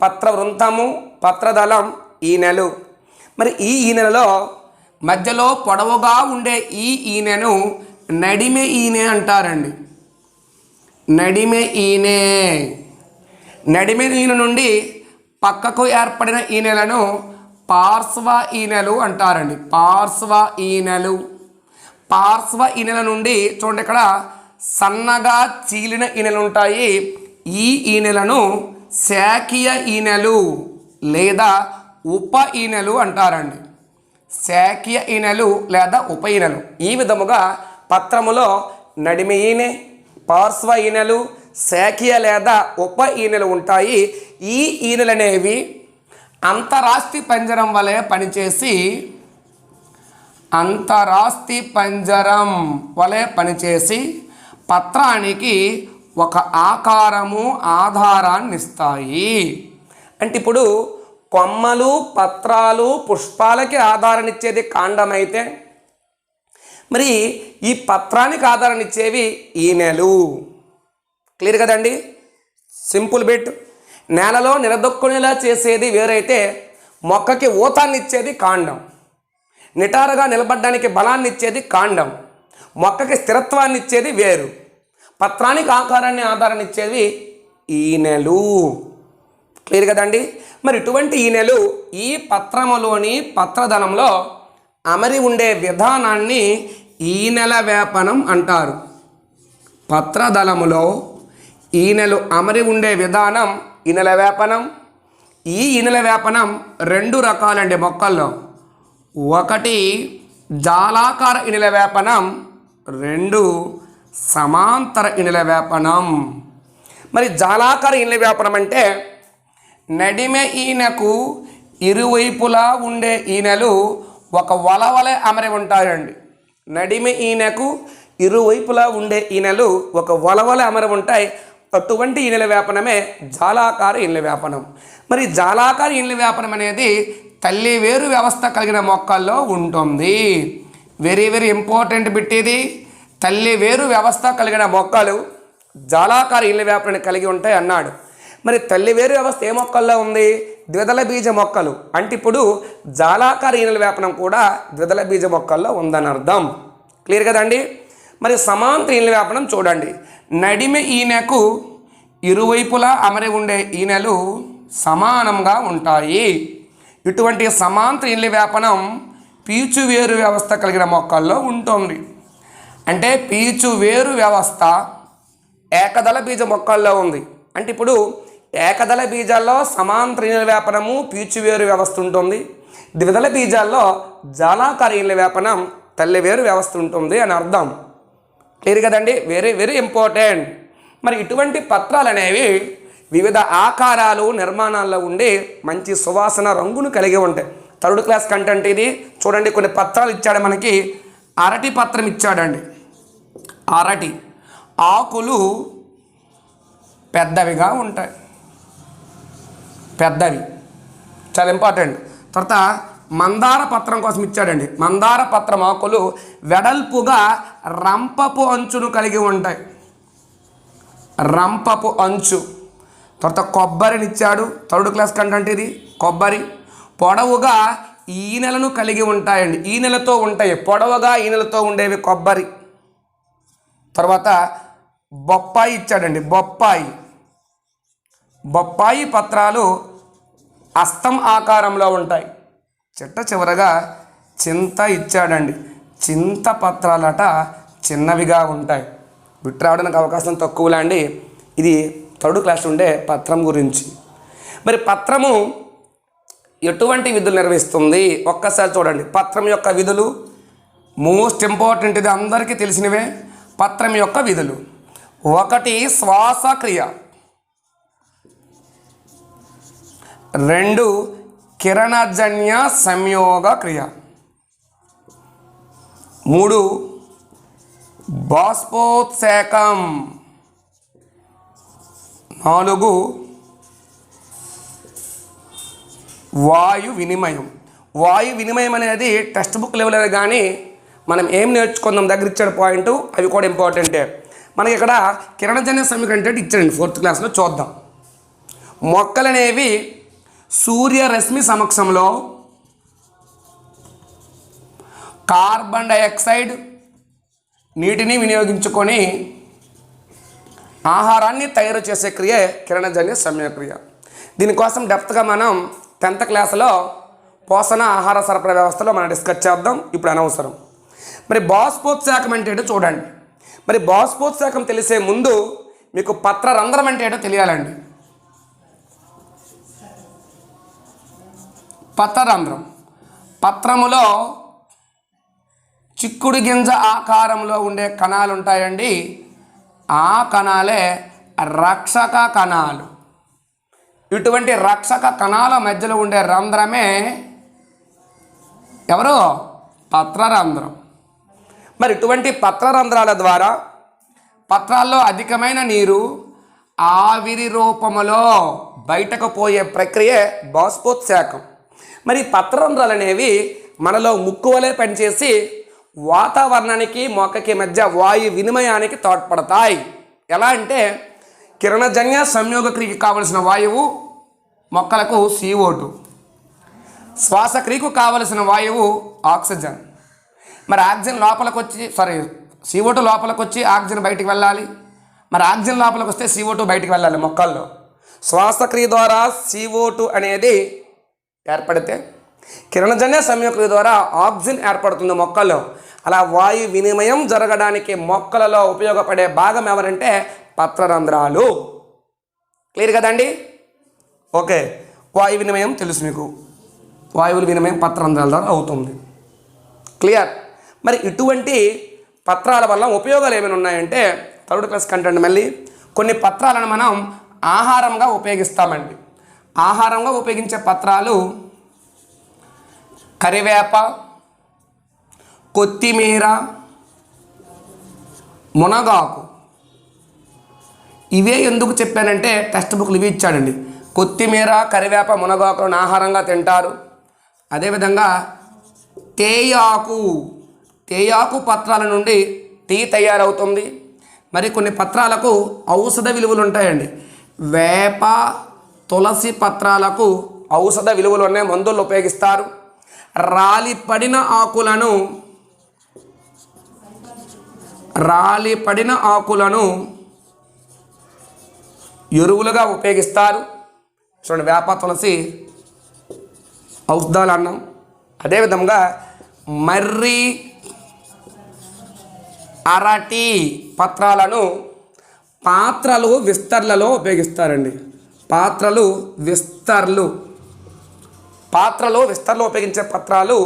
పత్రవృంతము, పత్రదళం, ఈనెలు. మరి ఈ ఈనెలలో మధ్యలో పొడవుగా ఉండే ఈ ఈనెను నడిమె ఈనె అంటారండి. నడిమె ఈనె. నడిమె ఈనె నుండి పక్కకు ఏర్పడిన ఈనెలను పార్శ్వ ఈనెలు అంటారండి. పార్శ్వ ఈనెలు. పార్శ్వ ఈనెల నుండి చూడండి, ఇక్కడ సన్నగా చీలిన ఈనెలు ఉంటాయి. ఈ ఈనెలను శాఖీయ ఈనెలు లేదా ఉప ఈనెలు అంటారండి. శాఖీయ ఈనెలు లేదా ఉప ఈనెలు. ఈ విధముగా పత్రములో నడిమి ఈనె, పార్శ్వ ఈనెలు, శాఖీయ లేదా ఉప ఈనెలు ఉంటాయి. ఈ ఈనెలు అనేవి అంతరాస్తి పంజరం వలె పనిచేసి పత్రానికి ఒక ఆకారము, ఆధారాన్ని ఇస్తాయి. అంటే ఇప్పుడు కొమ్మలు, పత్రాలు, పుష్పాలకి ఆధారాన్ని ఇచ్చేది కాండం అయితే, మరి ఈ పత్రానికి ఆధారాన్ని ఇచ్చేవి ఈనెలు. క్లియర్ కదండి. Simple bit. నేలలో నిలదొక్కునేలా చేసేది వేరైతే మొక్కకి ఊతాన్ని ఇచ్చేది కాండం. నిటారుగా నిలబడడానికి బలాన్ని ఇచ్చేది కాండం. మొక్కకి స్థిరత్వాన్ని ఇచ్చేది వేరు. పత్రానికి ఆకారాన్ని ఆధారాన్ని ఇచ్చేవి ఈనెలు. క్లియర్ కదండి. మరి ఇటువంటి ఈనెలు ఈ పత్రములోని పత్రదళంలో అమరి ఉండే విధానాన్ని ఈనెల వేపనం అంటారు. పత్రదళములో ఈనెలు అమరి ఉండే విధానం ఈనెల వేపనం. ఈ ఈనెల వేపనం 2 రకాలండి మొక్కల్లో. ఒకటి జాలాకార ఈనెల వేపనం, 2 సమాంతర ఈనెల వేపనం. మరి జాలాకార ఈనెల వేపనం అంటే నడిమె ఈనెకు ఇరువైపులా ఉండే ఈనెలు ఒక వలవలే అమరి ఉంటాయండి. నడిమె ఈనెకు ఇరువైపులా ఉండే ఈనెలు ఒక వలవలే అమరి ఉంటాయి. అటువంటి ఈనెల వేపనమే జాలాకార ఈనెల వేపనం. మరి జాలాకార ఈనెల వేపనం అనేది తల్లి వేరు వ్యవస్థ కలిగిన మొక్కల్లో ఉంటుంది. వెరీ వెరీ ఇంపార్టెంట్ బిట్ ఇది. తల్లి వేరు వ్యవస్థ కలిగిన మొక్కలు జాలాకార ఈనెల వేపనాన్ని కలిగి ఉంటాయి అన్నాడు. మరి తల్లి వేరు వ్యవస్థ ఏ మొక్కల్లో ఉంది? ద్విదళ బీజ మొక్కలు. అంటే ఇప్పుడు జాలాకార ఈనెల వేపనం కూడా ద్విదళ బీజ మొక్కల్లో ఉందని అర్థం. క్లియర్ కదండి. మరి సమాంతర ఈనెల వేపనం చూడండి. నడిమె ఈనెకు ఇరువైపులా అమరి ఉండే ఈనెలు సమానంగా ఉంటాయి. ఇటువంటి సమాంతర ఈనెల వేపనం పీచు వేరు వ్యవస్థ కలిగిన మొక్కల్లో ఉంటుంది. అంటే పీచు వేరు వ్యవస్థ ఏకదళ బీజ మొక్కల్లో ఉంది. అంటే ఇప్పుడు ఏకదళ బీజాల్లో సమాంతర ఈనెల వ్యాపనము పీచు వేరు వ్యవస్థ ఉంటుంది. ద్విదళ బీజాల్లో జాలాకార ఈనెల వ్యాపనం తల్లి వేరు వ్యవస్థ ఉంటుంది అని అర్థం. క్లియర్ కదండి? Very very important. మరి ఇటువంటి పత్రాలు అనేవి వివిధ ఆకారాలు నిర్మాణాల్లో ఉండి మంచి సువాసన రంగును కలిగి ఉంటాయి. 3rd క్లాస్ కంటెంట్ ఇది. చూడండి, కొన్ని పత్రాలు ఇచ్చాడు మనకి. అరటి పత్రం ఇచ్చాడండి. అరటి ఆకులు పెద్దవిగా ఉంటాయి, పెద్దవి, చాలా ఇంపార్టెంట్. తర్వాత మందార పత్రం కోసం ఇచ్చాడండి. మందార పత్రం ఆకులు వెడల్పుగా రంపపు అంచును కలిగి ఉంటాయి, రంపపు అంచు. తర్వాత కొబ్బరిని ఇచ్చాడు. 3rd క్లాస్ కంటెంట్ ఇది. కొబ్బరి పొడవుగా ఈనెలను కలిగి ఉంటాయండి, ఈనెలతో ఉంటాయి, పొడవుగా ఈనెలతో ఉండేవి కొబ్బరి. తర్వాత బొప్పాయి ఇచ్చాడండి. బొప్పాయి, బొప్పాయి పత్రాలు అస్తం ఆకారంలో ఉంటాయి. చిట్ట చివరగా చింత ఇచ్చాడండి. చింత పత్రాలట చిన్నవిగా ఉంటాయి. బిట్ రావడానికి అవకాశం తక్కువలా అండి. ఇది 3rd క్లాస్ ఉండే పత్రం గురించి. మరి పత్రము ఎటువంటి విధులు నిర్వహిస్తుంది ఒక్కసారి చూడండి. పత్రం యొక్క విధులు మోస్ట్ ఇంపార్టెంట్, ఇది అందరికీ తెలిసినవే. పత్రం యొక్క విధులు: 1 శ్వాసక్రియ, 2 కిరణజన్య సంయోగ క్రియ, 3 బాష్పోత్సేకం, 4 వాయు వినిమయం. వాయు వినిమయం అనేది టెక్స్ట్ బుక్ లెవెల్ కానీ మనం ఏం నేర్చుకుందాం దగ్గర ఇచ్చాడు పాయింట్, అవి కూడా ఇంపార్టెంటే. మనకి ఇక్కడ కిరణజన్య సంయోగం అంటే ఇచ్చాడండి 4th క్లాస్లో. చూద్దాం. మొక్కలనేవి సూర్యరశ్మి సమక్షంలో కార్బన్ డైఆక్సైడ్, నీటిని వినియోగించుకొని ఆహారాన్ని తయారు చేసే క్రియే కిరణజన్య సంయోగక్రియ. దీనికోసం డెప్త్గా మనం 10th క్లాస్లో పోషణ ఆహార సరఫరా వ్యవస్థలో మనం డిస్కస్ చేద్దాం, ఇప్పుడు అనవసరం. మరి బాష్పోత్సేకం అంటే ఏంటో చూడండి. మరి బాష్పోత్సేకం తెలిసే ముందు మీకు పత్రరంధ్రం అంటే ఏంటో తెలియాలండి. పత్రరంధ్రం, పత్రములో చిక్కుడు గింజ ఆకారంలో ఉండే కణాలు ఉంటాయండి. ఆ కణాలే రక్షక కణాలు. ఇటువంటి రక్షక కణాల మధ్యలో ఉండే రంధ్రమే ఎవరు? పత్రరంధ్రం. మరి ఇటువంటి పత్రరంధ్రాల ద్వారా పత్రాల్లో అధికమైన నీరు ఆవిరి రూపములో బయటకు పోయే ప్రక్రియే బాష్పోత్సేకం. మరి పత్రరంధ్రాలు అనేవి మనలో ముక్కు వలె పనిచేసి వాతావరణానికి మొక్కకి మధ్య వాయు వినిమయానికి తోడ్పడతాయి. ఎలా అంటే కిరణజన్య సంయోగక్రియకి కావలసిన వాయువు మొక్కలకు CO2, శ్వాసక్రియకు కావలసిన వాయువు ఆక్సిజన్. మరి ఆక్సిజన్ లోపలికి వచ్చి CO2 లోపలికి వచ్చి ఆక్సిజన్ బయటికి వెళ్ళాలి. మరి ఆక్సిజన్ లోపలికి వస్తే CO2 బయటికి వెళ్ళాలి మొక్కల్లో. శ్వాసక్రియ ద్వారా CO2 అనేది ఏర్పడితే కిరణజన్య సంయోగక్రియ ద్వారా ఆక్సిజన్ ఏర్పడుతుంది మొక్కల్లో. అలా వాయు వినిమయం జరగడానికి మొక్కలలో ఉపయోగపడే భాగం ఎవరంటే పత్రరంధ్రాలు. క్లియర్ కదండి? ఓకే, వాయు వినిమయం తెలుసు మీకు. వాయువుల వినిమయం పత్రరంధ్రాల ద్వారా అవుతుంది. క్లియర్? మరి ఇటువంటి పత్రాల వల్ల ఉపయోగాలు ఏమైనా ఉన్నాయంటే 3rd క్లాస్ కంటెంట్. మళ్ళీ కొన్ని పత్రాలను మనం ఆహారంగా ఉపయోగిస్తామండి. ఆహారంగా ఉపయోగించే పత్రాలు కరివేప, కొత్తిమీర, మునగాకు. ఇవే ఎందుకు చెప్పానంటే టెక్స్ట్ బుక్లు ఇవి ఇచ్చాడండి. కొత్తిమీర, కరివేప, మునగాకులను ఆహారంగా తింటారు. అదేవిధంగా తేయాకు పత్రాల నుండి టీ తయారవుతుంది. మరి కొన్ని పత్రాలకు ఔషధ విలువలు ఉంటాయండి. వేప, తులసి పత్రాలకు ఔషధ విలువలు ఉన్నాయి, మందులు ఉపయోగిస్తారు. రాలిపడిన ఆకులను ఎరువులుగా ఉపయోగిస్తారు. చూడండి, వేప, తులసి ఔషధాలు అన్నాం. అదేవిధంగా మర్రి, అరటి పత్రాలను పాత్రలు విస్తర్లలో ఉపయోగిస్తారండి. పాత్రలు విస్తర్లో ఉపయోగించే పత్రాలు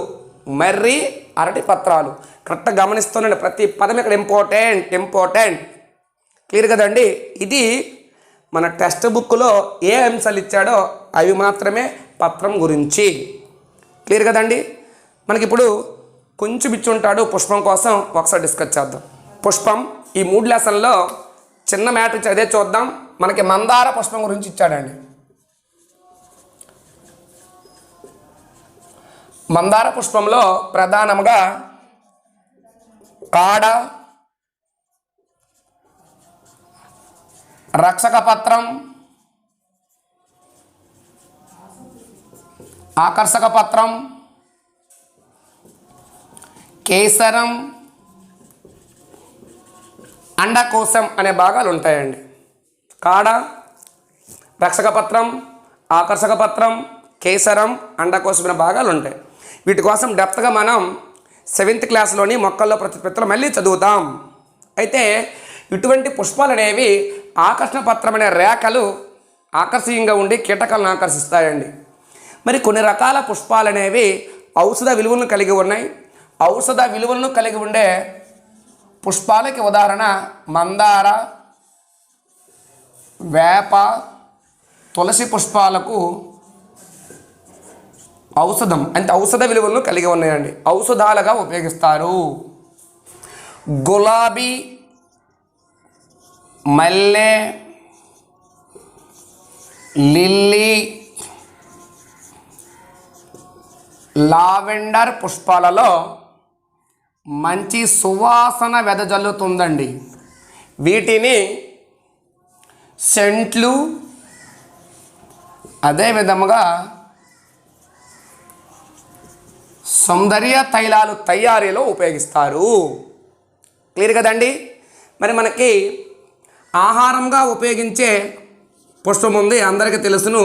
మర్రి, అరటి పత్రాలు. కరెక్ట్గా గమనిస్తున్నాండి, ప్రతి పదం ఇక్కడ ఇంపార్టెంట్. క్లియర్ కదండి. ఇది మన టెక్స్ట్ బుక్లో ఏ అంశాలు ఇచ్చాడో అవి మాత్రమే పత్రం గురించి. క్లియర్ కదండి. మనకిప్పుడు కొంచెం ఇచ్చి ఉంటాడు పుష్పం కోసం, ఒకసారి డిస్కస్ చేద్దాం. పుష్పం ఈ 3 లెసన్లో చిన్న మ్యాటర్ ఇచ్చి అదే చూద్దాం. మనకి మందార పుష్పం గురించి ఇచ్చాడండి. మందార పుష్పంలో ప్రధానంగా కాడ, రక్షక పత్రం, ఆకర్షక పత్రం, కేసరం, అండకోశం అనే భాగాలు ఉంటాయండి. కాడ, రక్షక పత్రం, ఆకర్షక పత్రం, కేసరం, అండకోశం అనే భాగాలు ఉంటాయి. వీటి కోసం డెప్త్గా మనం 7th క్లాస్లోని మొక్కల్లో ప్రతిపత్తులు మళ్ళీ చదువుతాం. అయితే ఇటువంటి పుష్పాలు అనేవి ఆకర్షణ పత్రం అనే రేఖలు ఆకర్షణీయంగా ఉండి కీటకాలను ఆకర్షిస్తాయండి. మరి కొన్ని రకాల పుష్పాలు అనేవి ఔషధ విలువలను కలిగి ఉన్నాయి. ఔషధ విలువలను కలిగి ఉండే పుష్పాలకి ఉదాహరణ మందార, వేప, తులసి పుష్పాలకు ఔషధం అంటే ఔషధ విలువలను కలిగి ఉన్నాయండి. ఔషధాలుగా ఉపయోగిస్తారు. గులాబీ, మల్లె, లిల్లీ, లావెండర్ పుష్పాలలో మంచి సువాసన వెదజల్లుతుందండి. వీటిని సెంట్లు, అదేవిధముగా సౌందర్య తైలాలు తయారీలో ఉపయోగిస్తారు. క్లియర్ కదండి. మరి మనకి ఆహారంగా ఉపయోగించే పుష్పం ఉంది, అందరికీ తెలుసును,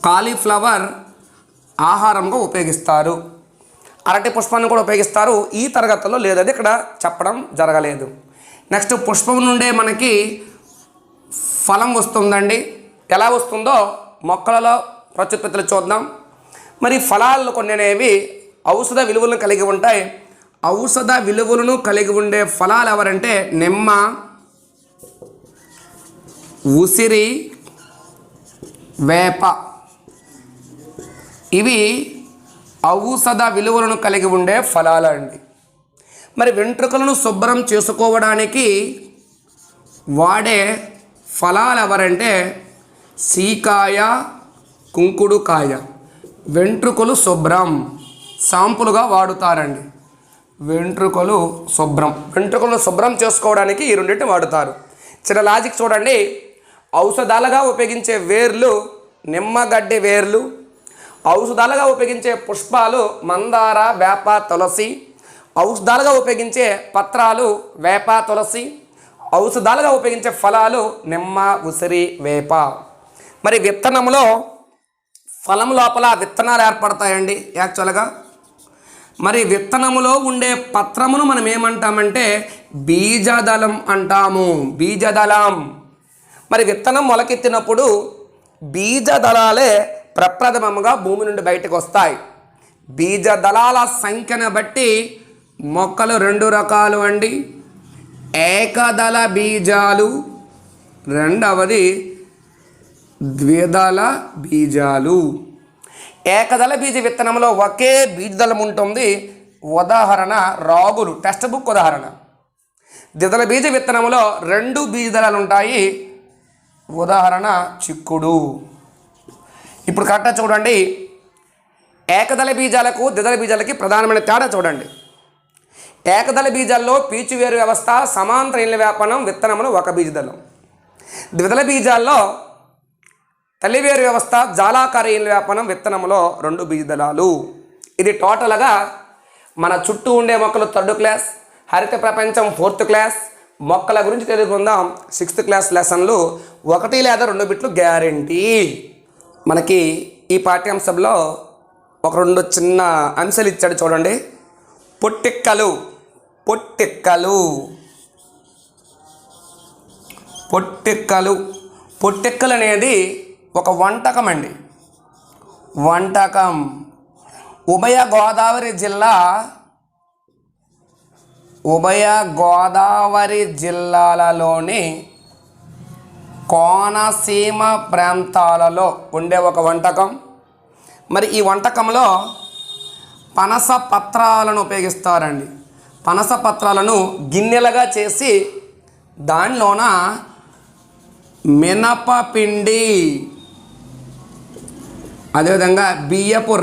కాలీఫ్లవర్ ఆహారంగా ఉపయోగిస్తారు. అరటి పుష్పాన్ని కూడా ఉపయోగిస్తారు. ఈ తరగతిలో లేదది ఇక్కడ చెప్పడం జరగలేదు. నెక్స్ట్ పుష్పం నుండే మనకి ఫలం వస్తుందండి. ఎలా వస్తుందో మొక్కలలో ప్రత్యుత్పత్తులు చూద్దాం. మరి ఫలాలు కొన్ని అనేవి ఔషధ విలువలను కలిగి ఉంటాయి. ఔషధ విలువలను కలిగి ఉండే ఫలాలు ఎవరంటే నిమ్మ, ఉసిరి, వేప. ఇవి ఔషధ విలువలను కలిగి ఉండే ఫలాలు అండి. మరి వెంట్రుకలను శుభ్రం చేసుకోవడానికి వాడే ఫలాలు ఎవరంటే సీకాయ, కుంకుడుకాయ. వెంట్రుకలు శుభ్రం షాంపులుగా వాడుతారండి. వెంట్రుకలు శుభ్రం చేసుకోవడానికి ఈ రెండింటిని వాడుతారు. చిన్న లాజిక్ చూడండి. ఔషధాలుగా ఉపయోగించే వేర్లు నిమ్మగడ్డి వేర్లు, ఔషధాలుగా ఉపయోగించే పుష్పాలు మందార, వేప, తులసి, ఔషధాలుగా ఉపయోగించే పత్రాలు వేప, తులసి, ఔషధాలుగా ఉపయోగించే ఫలాలు నిమ్మ, ఉసిరి, వేప. మరి విత్తనంలో ఫలం లోపల విత్తనాలు ఏర్పడతాయండి యాక్చువల్గా. మరి విత్తనములో ఉండే పత్రమును మనం ఏమంటామంటే బీజదళం అంటాము. బీజదళం. మరి విత్తనం మొలకెత్తినప్పుడు బీజదళాలే ప్రప్రథమముగా భూమి నుండి బయటకు వస్తాయి. బీజదళాల సంఖ్యను బట్టి మొక్కలు 2 రకాలు అండి. ఏకదళ బీజాలు, రెండవది ద్విదళ బీజాలు. ఏకదళ బీజ విత్తనంలో ఒకే బీజదళం ఉంటుంది. ఉదాహరణ రాగులు, టెక్స్ట్ బుక్ ఉదాహరణ. ద్విదళ బీజ విత్తనంలో 2 బీజదళాలు ఉంటాయి. ఉదాహరణ చిక్కుడు. ఇప్పుడు కరెక్ట్గా చూడండి. ఏకదళ బీజాలకు ద్విదళ బీజాలకి ప్రధానమైన తేడా చూడండి. ఏకదళ బీజాల్లో పీచువేరు వ్యవస్థ, సమాంతర ఇళ్ళ వ్యాపనం, విత్తనములు 1 బీజదళం. ద్విదళ బీజాల్లో తల్లివేరు వ్యవస్థ, జాలాకార ఇళ్ళ వ్యాపనం, విత్తనములో 2 బీజదళాలు. ఇది టోటల్గా మన చుట్టూ ఉండే మొక్కలు 3rd క్లాస్, హరిత ప్రపంచం 4th క్లాస్, మొక్కల గురించి తెలుసుకుందాం 6th క్లాస్ లెసన్లు 1 లేదా 2 బిట్లు గ్యారంటీ. మనకి ఈ పాఠ్యాంశంలో ఒక 2 చిన్న అంశాలు ఇచ్చాడు చూడండి. పొట్టెక్కలు, పొట్టెక్కలు, పొట్టెక్కలు. పొట్టెక్కలు అనేది ఒక వంటకం అండి, వంటకం. ఉభయ గోదావరి జిల్లాలలోని కోనసీమ ప్రాంతాలలో ఉండే ఒక వంటకం. మరి ఈ వంటకంలో పనస పత్రాలను ఉపయోగిస్తారండి. పనస పత్రాలను గిన్నెలుగా చేసి దానిలోన మినపపిండి, అదేవిధంగా బియ్యపు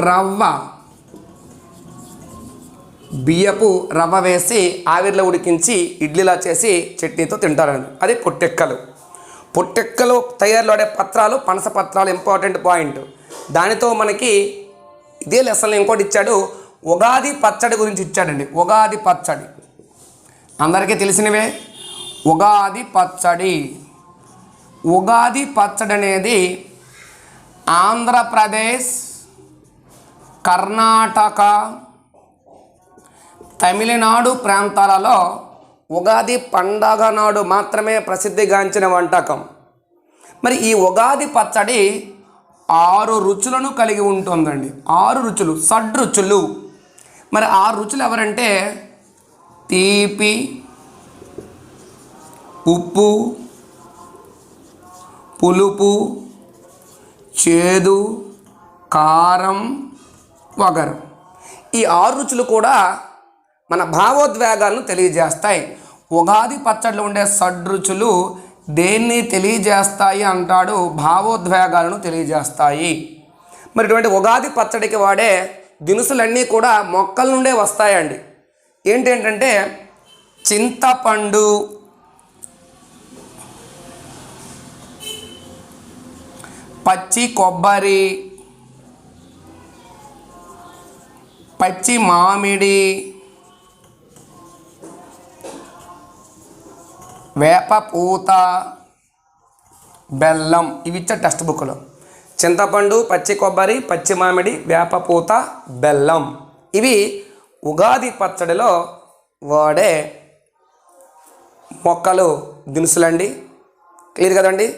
రవ్వ వేసి ఆవిరిలో ఉడికించి ఇడ్లీలా చేసి చట్నీతో తింటారండి. అది పొట్టెక్కలు. పొట్టెక్కలు తయారులో వాడే పత్రాలు, పనస పత్రాలు ఇంపార్టెంట్ పాయింట్. దానితో మనకి ఇదే లెసన్లో ఇంకోటి ఇచ్చాడు, ఉగాది పచ్చడి గురించి ఇచ్చాడండి. ఉగాది పచ్చడి అందరికీ తెలిసినవే. ఉగాది పచ్చడి, ఉగాది పచ్చడి అనేది ఆంధ్రప్రదేశ్, కర్ణాటక, తమిళనాడు ప్రాంతాలలో ఉగాది పండగ నాడు మాత్రమే ప్రసిద్ధిగాంచిన వంటకం. మరి ఈ ఉగాది పచ్చడి 6 రుచులను కలిగి ఉంటుందండి. 6 రుచులు, షడ్రుచులు. మరి 6 రుచులు ఎవరంటే తీపి, ఉప్పు, పులుపు, చేదు, కారం, వగరు. ఈ 6 రుచులు కూడా మన భావోద్వేగాలను తెలియజేస్తాయి. ఉగాది పచ్చడిలో ఉండే షడ్రుచులు దేన్ని తెలియజేస్తాయి అంటాడు? భావోద్వేగాలను తెలియజేస్తాయి. మరి ఇటువంటి ఉగాది పచ్చడికి వాడే దినుసులన్నీ కూడా మొక్కల నుండే వస్తాయండి. ఏంటంటే చింతపండు, పచ్చి కొబ్బరి, పచ్చి మామిడి, వేప పూత, బెల్లం. ఇవి ఇచ్చే టెక్స్ట్ బుక్లో చింతపండు, పచ్చి కొబ్బరి, పచ్చి మామిడి, వేప పూత, బెల్లం. ఇవి ఉగాది పచ్చడిలో వాడే మొక్కలు, దినుసులండి. క్లియర్ కదండి?